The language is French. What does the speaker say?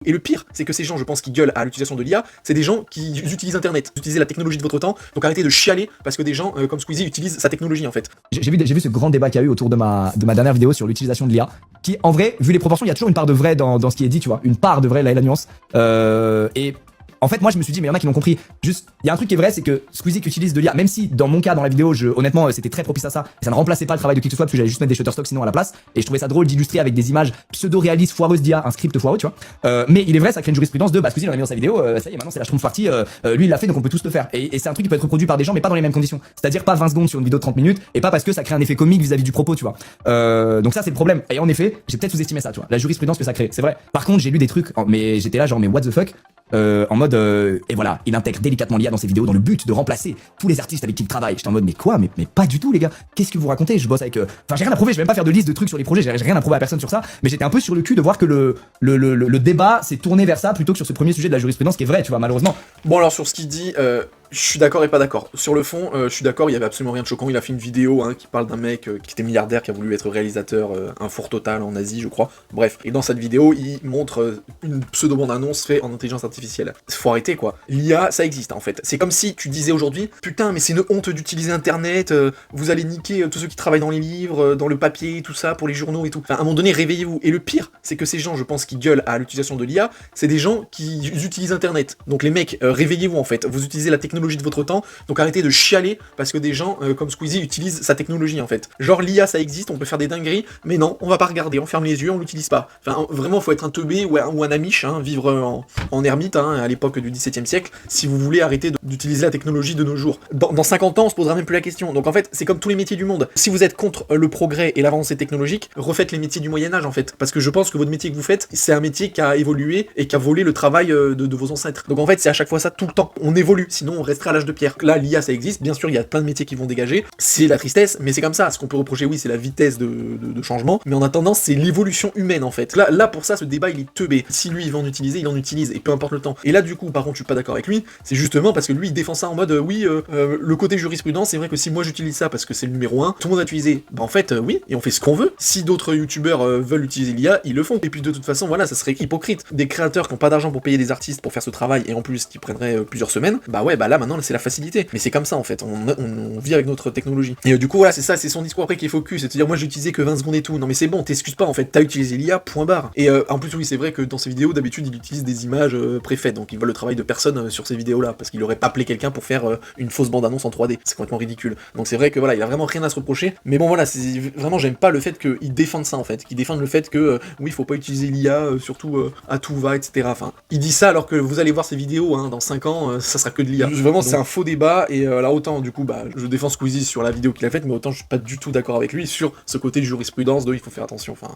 Et le pire, c'est que ces gens, je pense, qui gueulent à l'utilisation de l'IA, c'est des gens qui utilisent Internet, vous utilisez la technologie de votre temps, donc arrêtez de chialer parce que des gens comme Squeezie utilisent sa technologie en fait. J'ai vu ce grand débat qu'il y a eu autour de ma dernière vidéo sur l'utilisation de l'IA, qui en vrai, vu les proportions, il y a toujours une part de vrai dans ce qui est dit, tu vois, une part de vrai, là est la nuance. Et en fait, moi je me suis dit, mais il y en a qui l'ont compris. Juste, il y a un truc qui est vrai, c'est que Squeezie qui utilise de l'IA, même si dans mon cas, dans la vidéo, honnêtement, c'était très propice à ça, ça ne remplaçait pas le travail de qui que ce soit, parce que j'allais juste mettre des Shutterstock sinon à la place, et je trouvais ça drôle d'illustrer avec des images pseudo-réalistes, foireuses d'IA, un script foireux, tu vois. Mais il est vrai, ça crée une jurisprudence de, bah Squeezie, on l'a mis dans sa vidéo, ça y est, maintenant c'est la schtroumpf partie, lui il l'a fait, donc on peut tous le faire. Et c'est un truc qui peut être reproduit par des gens, mais pas dans les mêmes conditions. C'est-à-dire pas 20 secondes sur une vidéo de 30 minutes, et pas parce que ça crée un effet comique vis-à-vis du propos, tu vois. Donc ça c'est le problème. Et en effet, j'ai peut-être sous-estimé ça, tu vois, la jurisprudence que ça crée, c'est vrai. Par contre, j'ai lu des trucs, mais j'étais là genre, mais what the fuck, en mode et voilà, il intègre délicatement l'IA dans ses vidéos dans le but de remplacer tous les artistes avec qui il travaille. J'étais en mode mais quoi, mais pas du tout les gars. Qu'est-ce que vous racontez? Je bosse avec enfin j'ai rien à prouver, je vais même pas faire de liste de trucs sur les projets, j'ai rien à prouver à personne sur ça, mais j'étais un peu sur le cul de voir que le débat s'est tourné vers ça plutôt que sur ce premier sujet de la jurisprudence qui est vrai, tu vois, malheureusement. Bon alors sur ce qu'il dit, je suis d'accord et pas d'accord. Sur le fond, je suis d'accord, il y avait absolument rien de choquant. Il a fait une vidéo qui parle d'un mec qui était milliardaire, qui a voulu être réalisateur, un four total en Asie, je crois. Bref, et dans cette vidéo, il montre une pseudo-bande-annonce faite en intelligence artificielle. Faut arrêter quoi. L'IA, ça existe en fait. C'est comme si tu disais aujourd'hui, putain, mais c'est une honte d'utiliser Internet, vous allez niquer tous ceux qui travaillent dans les livres, dans le papier, tout ça, pour les journaux et tout. Enfin, à un moment donné, réveillez-vous. Et le pire, c'est que ces gens, je pense, qui gueulent à l'utilisation de l'IA, c'est des gens qui utilisent Internet. Donc les mecs, réveillez-vous en fait. Vous utilisez la technologie de votre temps, donc arrêtez de chialer parce que des gens comme Squeezie utilisent sa technologie en fait. Genre l'IA ça existe, on peut faire des dingueries, mais non, on va pas regarder, on ferme les yeux, on l'utilise pas. Enfin vraiment faut être un teubé ou un amiche, vivre en ermite à l'époque du XVIIe siècle, si vous voulez arrêter d'utiliser la technologie de nos jours. Dans 50 ans on se posera même plus la question. Donc en fait c'est comme tous les métiers du monde. Si vous êtes contre le progrès et l'avancée technologique, refaites les métiers du Moyen-Âge en fait. Parce que je pense que votre métier que vous faites, c'est un métier qui a évolué et qui a volé le travail de vos ancêtres. Donc en fait c'est à chaque fois ça tout le temps. On évolue, sinon on restera à l'âge de pierre. Là, l'IA, ça existe, bien sûr, il y a plein de métiers qui vont dégager, c'est la tristesse, mais c'est comme ça. Ce qu'on peut reprocher, oui, c'est la vitesse de changement, mais en attendant, c'est l'évolution humaine, en fait. Là, pour ça, ce débat, il est teubé. Si lui, il veut en utiliser, il en utilise, et peu importe le temps. Et là, du coup, par contre, je suis pas d'accord avec lui, c'est justement parce que lui, il défend ça en mode, le côté jurisprudence, c'est vrai que si moi j'utilise ça parce que c'est le numéro 1, tout le monde a utilisé. Bah, en fait, oui, et on fait ce qu'on veut. Si d'autres youtubeurs veulent utiliser l'IA, ils le font. Et puis, de toute façon, voilà, ça serait hypocrite. Des créateurs qui n'ont pas d'argent pour payer des artistes pour faire ce travail, et en plus, qui prendraient plusieurs semaines, bah ouais, bah là, maintenant, c'est la facilité. Mais c'est comme ça en fait, on vit avec notre technologie. Et du coup voilà, c'est ça, c'est son discours après qui est focus, c'est de dire moi j'ai utilisé que 20 secondes et tout. Non mais c'est bon, t'excuses pas en fait, t'as utilisé l'IA, point barre. Et en plus oui, c'est vrai que dans ses vidéos d'habitude il utilise des images préfaites, donc il voit le travail de personne sur ces vidéos là, parce qu'il aurait pas appelé quelqu'un pour faire une fausse bande-annonce en 3D, c'est complètement ridicule. Donc c'est vrai que voilà, il a vraiment rien à se reprocher, mais bon voilà, c'est vraiment j'aime pas le fait qu'il défende ça en fait, qu'il défende le fait que oui, faut pas utiliser l'IA, surtout à tout va, etc. Enfin, il dit ça alors que vous allez voir ses vidéos, dans 5 ans, ça sera que de l'IA. Vraiment c'est un faux débat, et là autant du coup bah je défends Squeezie sur la vidéo qu'il a faite, mais autant je suis pas du tout d'accord avec lui sur ce côté de jurisprudence de il faut faire attention, enfin